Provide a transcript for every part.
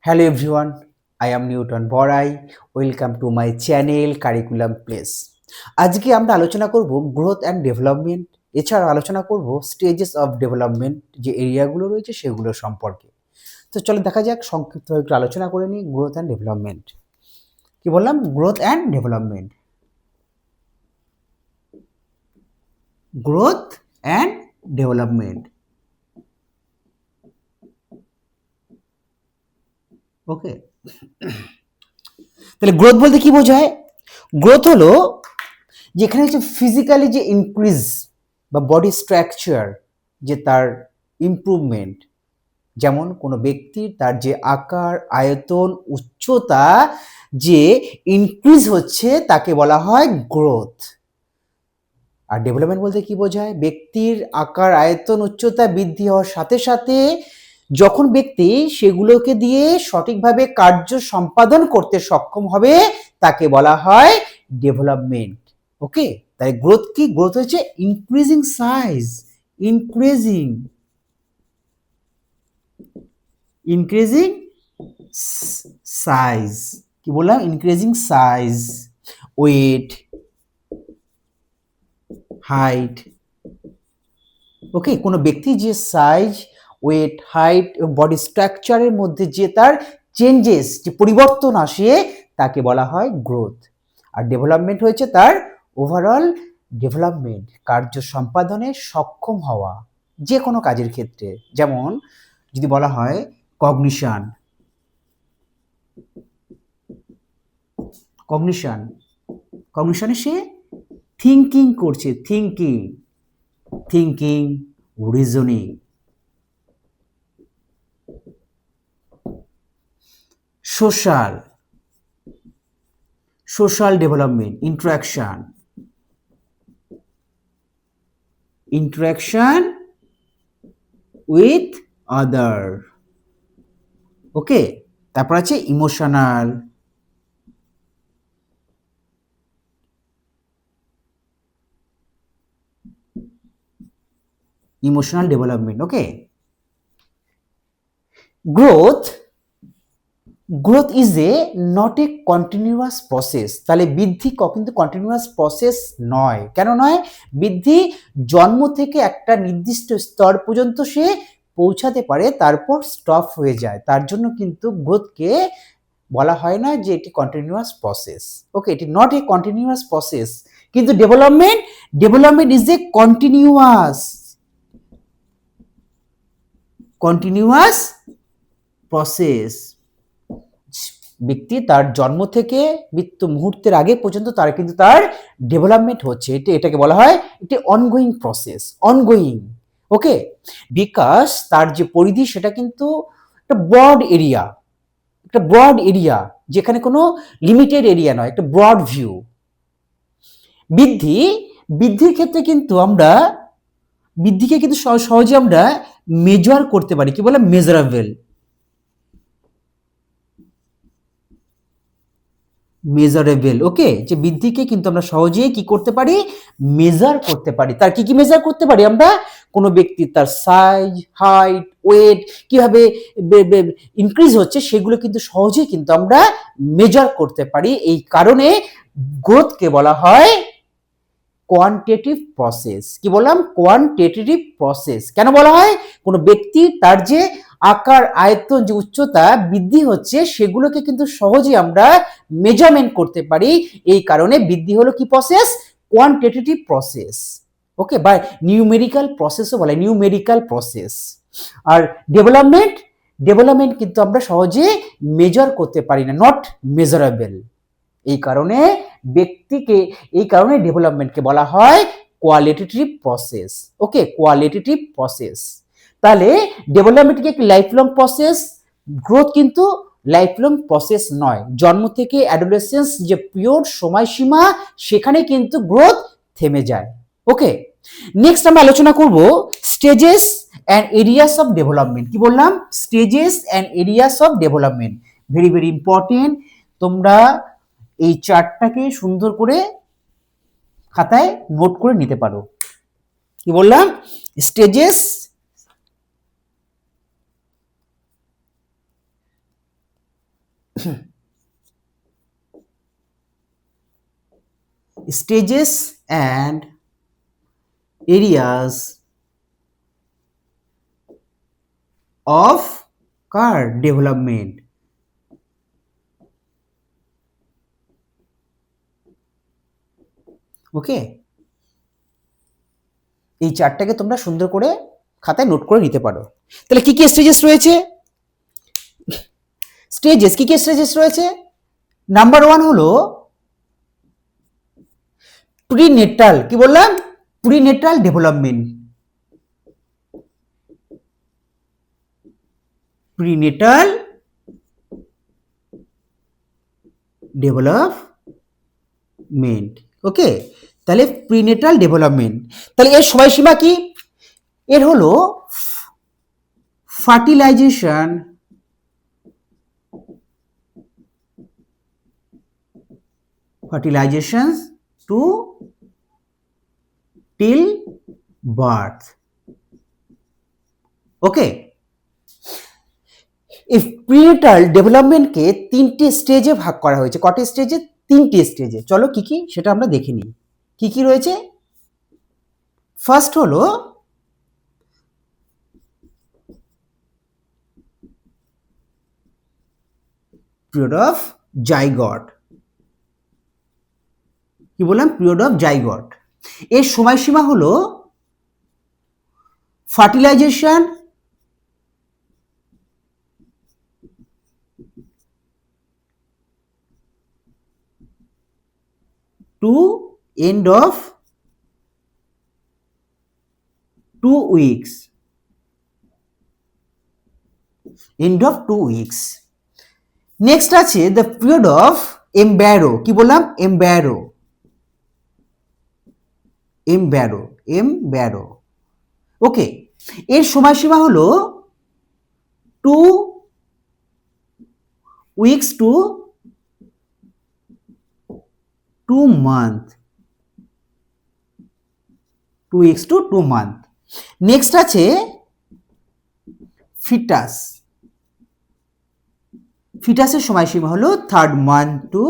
Hello everyone, I am Newton Borai. Welcome to my channel Curriculum Place. আজকে আমরা আলোচনা করব গ্রোথ অ্যান্ড ডেভেলপমেন্ট, এছাড়া আলোচনা করব স্টেজেস অফ ডেভেলপমেন্ট, যে এরিয়াগুলো রয়েছে সেগুলো সম্পর্কে। তো চলো দেখা যাক, সংক্ষিপ্তভাবে একটু আলোচনা করে নিই গ্রোথ অ্যান্ড ডেভেলপমেন্ট। কি বললাম? Growth and development. Growth and development. Okay, তাহলে গ্রোথ বলতে কি বোঝায়? গ্রোথ হলো যেখানে হচ্ছে ফিজিক্যালি যে ইনক্রিজ বা বডি স্ট্রাকচার, যে তার ইমপ্রুভমেন্ট, যেমন কোনো ব্যক্তির তার যে আকার, আয়তন, উচ্চতা যে ইনক্রিজ হচ্ছে তাকে বলা হয় গ্রোথ। আর ডেভেলপমেন্ট বলতে কি বোঝায়? ব্যক্তির আকার, আয়তন, উচ্চতা বৃদ্ধি হওয়ার সাথে সাথে যখন ব্যক্তি সেগুলোকে দিয়ে সঠিকভাবে কার্য সম্পাদন করতে সক্ষম হবে তাকে বলা হয় ডেভেলপমেন্ট। ওকে, তাই গ্রোথ কি? গ্রোথ হচ্ছে increasing size, increasing increasing size. কি বললাম? Increasing size, weight, height. Okay, কোনো ব্যক্তি যে সাইজ, ওয়েট, হাইট এবং বডি স্ট্রাকচারের মধ্যে যে তার চেঞ্জেস, যে পরিবর্তন আসে তাকে বলা হয় গ্রোথ। আর ডেভেলপমেন্ট হয়েছে তার ওভারঅল ডেভেলপমেন্ট, কার্য সম্পাদনে সক্ষম হওয়া যে কোনো কাজের ক্ষেত্রে। যেমন যদি বলা হয় কগনিশন, কগনিশন কগনিশনে সে থিঙ্কিং করছে, thinking, reasoning. Social development, interaction with other. Okay, তারপর আছে emotional, development. Okay, growth is a not a continuous process. তাহলে বৃদ্ধি কিন্তু কন্টিনিউয়াস প্রসেস নয়। কেন নয়? বৃদ্ধি জন্ম থেকে একটা নির্দিষ্ট স্তর পর্যন্ত সে পৌঁছাতে পারে, তারপর স্টপ হয়ে যায়। তার জন্য কিন্তু গ্রোথকে বলা হয় না যে এটি কন্টিনিউয়াস প্রসেস। ওকে, এটি নট এ কন্টিনিউয়াস প্রসেস। কিন্তু development is a continuous process. ব্যক্তি তার জন্ম থেকে মৃত্যু মুহূর্তের আগে পর্যন্ত তার কিন্তু তার ডেভেলপমেন্ট হচ্ছে, এটাকে বলা হয় একটি অনগোয়িং প্রসেস, অনগোয়িং। ওকে, বিকাশ তার যে পরিধি সেটা কিন্তু একটা ব্রড এরিয়া, যেখানে কোনো লিমিটেড এরিয়া নয়, একটা ব্রড ভিউ। বৃদ্ধির ক্ষেত্রে কিন্তু আমরা বৃদ্ধিকে কিন্তু সহজে আমরা মেজার করতে পারি। কি বলে? মেজারেবল। ওকে, যে বৃদ্ধিকে কিন্তু আমরা সহজেই কি করতে পারি? মেজার করতে পারি। তার কি মেজার করতে পারি আমরা? কোনো ব্যক্তির তার সাইজ, হাইট, ওয়েট কিভাবে ইনক্রিজ হচ্ছে সেগুলো কিন্তু সহজেই কিন্তু আমরা মেজার করতে পারি। এই কারণে গ্রোথকে বলা হয় কোয়ান্টিটেটিভ প্রসেস। কি বললাম? Quantitative process. কেন বলা হয়? কোনো ব্যক্তি তার যে আকার, আয়তন, যে উচ্চতা বৃদ্ধি হচ্ছে সেগুলোকে কিন্তু সহজেই আমরা মেজারমেন্ট করতে পারি। এই কারণে বৃদ্ধি হলো কি প্রসেস? Quantitative process. ওকে, বা নিউমেরিক্যাল প্রসেসও বলে, নিউমেরিক্যাল প্রসেস। আর ডেভেলপমেন্ট কিন্তু আমরা সহজে মেজার করতে পারি না, নট মেজারেবল। এই কারণে ডেভেলপমেন্টকে বলা হয় কোয়ালিটেটিভ প্রসেস। ওকে, কোয়ালিটেটিভ প্রসেস। তাহলে ডেভেলপমেন্ট কি একটি লাইফ লং প্রসেস? গ্রোথ কিন্তু লাইফ লং প্রসেস নয়। জন্ম থেকে অ্যাডোলেসেন্স যে পিরিয়ড, সময়সীমা, সেখানে কিন্তু গ্রোথ থেমে যায়। ওকে, নেক্সট আমরা আলোচনা করব stages and areas of development. কি বললাম? Stages and areas of development, very very important. তোমরা এই চার্টটাকে সুন্দর করে খাতায় নোট করে নিতে পারো। কি বললাম? Stages stages and areas of car development. ওকে, এই চারটাকে তোমরা সুন্দর করে খাতায় নোট করে নিতে পারো। তাহলে কি কি স্টেজেস রয়েছে? কি কি স্টেজেস রয়েছে? নাম্বার 1 হলো প্রিনেটাল, কি বললাম? Prenatal development. Prenatal development, okay. তাহলে প্রিনেটাল ডেভেলপমেন্ট, তাহলে এর সময়সীমা কি? এর হলো ফার্টিলাইজেশন টু টিল বার্থ, ওকে। এই প্রিনেটাল ডেভেলপমেন্টকে 3টে স্টেজে ভাগ করা হয়েছে। কত স্টেজে? 3টে স্টেজে। চলো কি কি সেটা আমরা দেখে নিই। কি কি রয়েছে? ফার্স্ট হলো পিরিয়ড অফ জাইগট। কি বললাম? Period of zygote. এর সময়সীমা হলো fertilization to end of 2 weeks, end of 2 weeks. Next আছে দ্য পিরিয়ড অফ এমব্যারো। কি বললাম? এমব্যারো, ওকে। এর সময়সীমা হলো 2 weeks to 2 month, 2 weeks to 2 month. Next আছে ফিটাস। ফিটাসের সময়সীমা হলো 3rd month to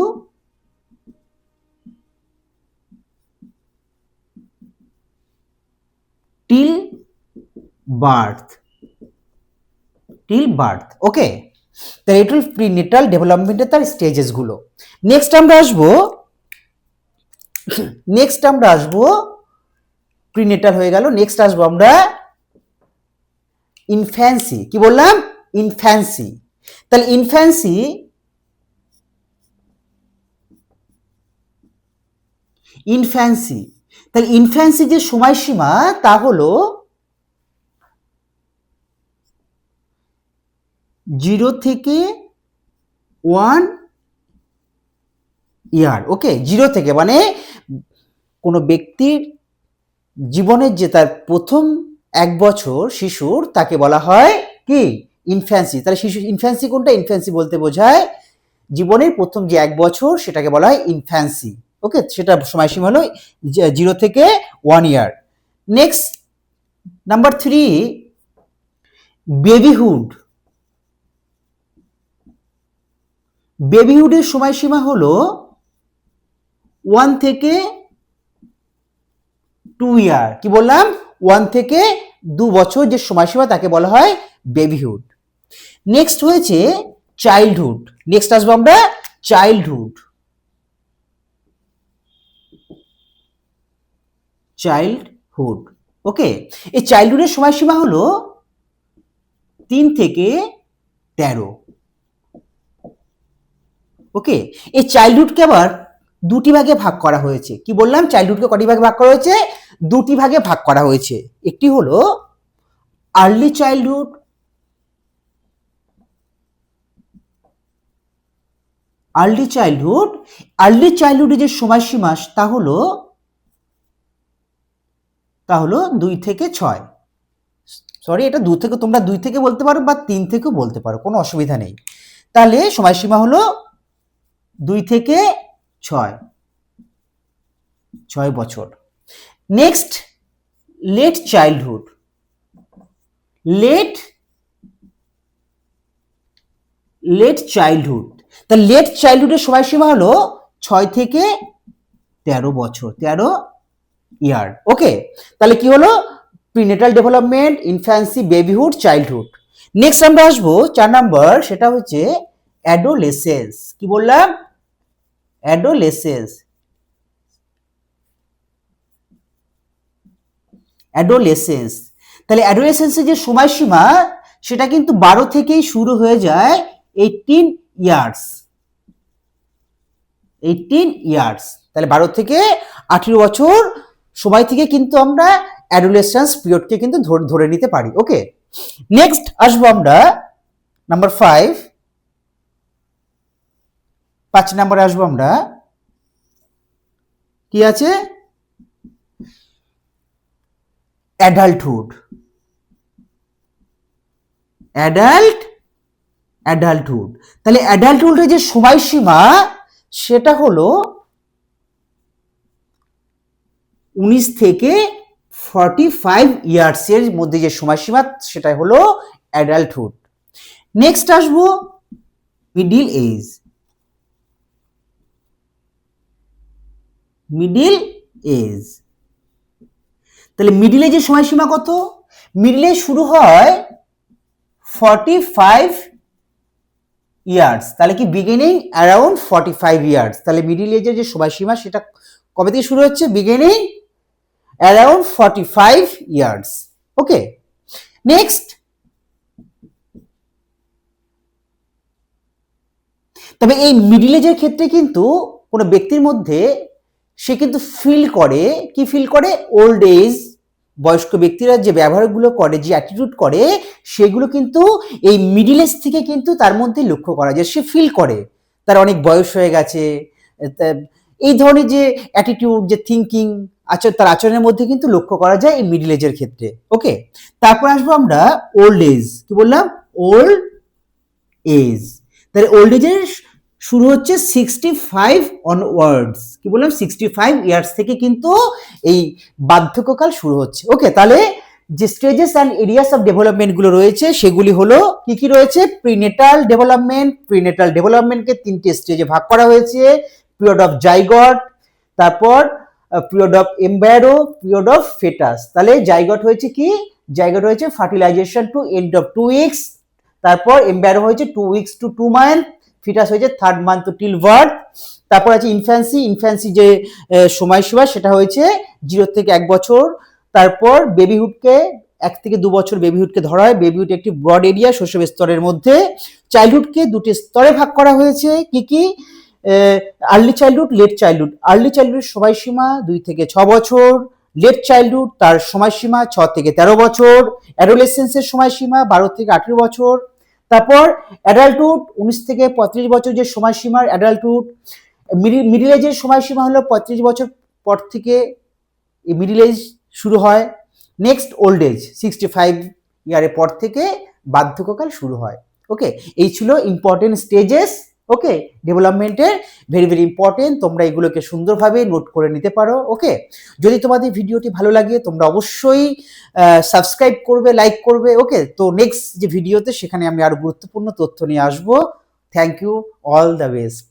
till birth, ওকে। তাহলে এটা প্রিনেটাল ডেভেলপমেন্টের তার স্টেজেস গুলো। নেক্সট আমরা আসবো প্রিনেটাল হয়ে গেল। নেক্সট আসবো আমরা ইনফ্যান্সি। কি বললাম? ইনফ্যান্সি। তাহলে ইনফ্যান্সি যে সময়সীমা তা হলো 0 থেকে 1 ইয়ার, ওকে। 0 থেকে মানে কোনো ব্যক্তির জীবনের যে তার প্রথম 1 বছর শিশুর, তাকে বলা হয় কি? ইনফ্যান্সি। তাহলে শিশু ইনফ্যান্সি কোনটা? ইনফ্যান্সি বলতে বোঝায় জীবনের প্রথম যে 1 বছর, সেটাকে বলা হয় ইনফ্যান্সি, ওকে। সেটা সময়সীমা হলো 0 থেকে 1 ইয়ার। Next number 3 বেবিহুড। বেবিহুডের সময়সীমা হলো 1 থেকে 2 ইয়ার। কি বললাম? 1 থেকে 2 বছর যে সময়সীমা, তাকে বলা হয় বেবিহুড। নেক্সট হয়েছে চাইল্ডহুড। নেক্সট আসবো আমরা চাইল্ডহুড। ওকে। এই চাইল্ডহুডের সময়সীমা হলো 3 থেকে 13, ওকে। এই চাইল্ডহুডকে আবার 2টি ভাগে ভাগ করা হয়েছে। কি বললাম? চাইল্ডহুডকে কটি ভাগে ভাগ করা হয়েছে? 2টি ভাগে ভাগ করা হয়েছে। একটি হলো আর্লি চাইল্ডহুড, আর্লি চাইল্ডহুডের যে সময়সীমা তা হলো 2 থেকে 6। সরি, এটা 2 থেকে, তোমরা 2 থেকে বলতে পারো বা 3 থেকেও বলতে পারো, কোনো অসুবিধা নেই। তাহলে সময়সীমা হলো 2 থেকে 6 বছর। Next late childhood. তা লেট চাইল্ডহুডের সময়সীমা হলো 6 থেকে 13 বছর, 13 ইয়ার। ওকে, তাহলে কি হলো? Prenatal development, infancy, babyhood, childhood. Next আমরা আসবো 4 নাম্বার, সেটা হচ্ছে অ্যাডোলেসেন্স। কি বললাম? অ্যাডোলেসেন্স। অ্যাডোলেসেন্স, তাহলে অ্যাডোলেসেন্সের যে সময়সীমা সেটা কিন্তু 12 থেকেই শুরু হয়ে যায় 18 ইয়ার্স। 18 ইয়ার্স, তাহলে 12 থেকে 18 বছর সময় থেকে কিন্তু আমরা অ্যাডোলেসেন্স পিরিয়ডকে কিন্তু ধরে নিতে পারি। ওকে, নেক্সট আসবো আমরা নাম্বার 5, 5 নাম্বারে আসবো আমরা, কি আছে? অ্যাডাল্টহুড। অ্যাডাল্টহুড, তাহলে অ্যাডাল্টহুডের যে সময়সীমা সেটা হলো 19 থেকে 45 ইয়ার্সের মধ্যে যে সময়সীমা সেটা হলো অ্যাডাল্টহুড। নেক্সট আসবো মিডিল এজ। মিডিল এজ, তাহলে মিডিল এজের সময়সীমা কত? মিডিল এজ শুরু হয় 45 ইয়ার্স, তাহলে কি বিগিনিং অ্যারাউন্ড 45 ইয়ার্স। তাহলে মিডিল এজের যে সময়সীমা সেটা কবে থেকে শুরু হচ্ছে? Beginning around 45 years. Okay, next, তবে এই মিডিল এজের ক্ষেত্রে কিন্তু কোনো ব্যক্তির মধ্যে সে কিন্তু ফিল করে, কি ফিল করে? Old age. বয়স্ক ব্যক্তিরা যে ব্যবহারগুলো করে, যে অ্যাটিটিউড করে, সেগুলো কিন্তু এই মিডিল এজ থেকে কিন্তু তার মধ্যে লক্ষ্য করা যায়। সে ফিল করে তার অনেক বয়স হয়ে গেছে, এই ধরনের যে অ্যাটিটিউড, যে থিঙ্কিং, তার আচরণের মধ্যে কিন্তু লক্ষ্য করা যায় এই মিডিল এজের ক্ষেত্রে। ওকে, তারপর আসবো আমরা ওল্ড এজ। কি বললাম? ওল্ড এজ, তাহলে ওল্ড এজের শুরু হচ্ছে 65 অনওয়ার্ডস। কি বললাম? 65 ইয়ার্স থেকে কিন্তু এই বার্ধক্যকাল শুরু হচ্ছে। ওকে, তাহলে যে stages and areas of development গুলো রয়েছে সেগুলি হলো কি কি রয়েছে? Prenatal development. প্রিনেটাল ডেভেলপমেন্টকে 3টে স্টেজে ভাগ করা হয়েছে: পিরিয়ড অফ জাইগট, তারপর period of embryo, period of foetus. তাহলে জাইগট হয়েছে কি? জাইগট হয়েছে fertilization to end of 2 weeks, তারপর এমব্রায়ো হয়েছে 2 উইকস টু 2 মান্থ, ফিটাস হয়েছে 3rd month two till birth. তারপর আছে ইনফ্যান্সি। ইনফ্যান্সি যে সময়সীমা সেটা হয়েছে 0 থেকে 1 বছর। তারপর বেবিহুডকে 1 থেকে 2 বছর বেবিহুডকে ধরা হয়। বেবিহুড একটি ব্রড এরিয়া শৈশব স্তরের মধ্যে। চাইল্ডহুডকে 2টি স্তরে ভাগ করা হয়েছে। কি কি? Early childhood, late childhood. Early childhood সময়সীমা 2 থেকে 6 বছর। লেট চাইল্ডহুড তার সময়সীমা 6 থেকে 13 বছর। অ্যাডোলেসেন্সের সময়সীমা 12 থেকে 18 বছর। তারপর অ্যাডাল্টহুড 19 থেকে 35 বছর যে সময়সীমার অ্যাডাল্টহুড। মিডিল এজের সময়সীমা হলো 35 বছর পর থেকে এই মিডিল এজ শুরু হয়। নেক্সট ওল্ড এজ 65 ইয়ারের পর থেকে বার্ধক্যকাল শুরু হয়। ওকে, এই ছিল ইম্পর্টেন্ট স্টেজেস। ওকে, ডেভেলপমেন্টের ভেরি ভেরি ইম্পর্টেন্ট। তোমরা এগুলোকে সুন্দরভাবে নোট করে নিতে পারো। ওকে, যদি তোমাদের ভিডিওটি ভালো লাগে তোমরা অবশ্যই সাবস্ক্রাইব করবে, লাইক করবে। ওকে, তো নেক্সট যে ভিডিওতে সেখানে আমি আরো গুরুত্বপূর্ণ তথ্য নিয়ে আসবো। Thank you, all the best.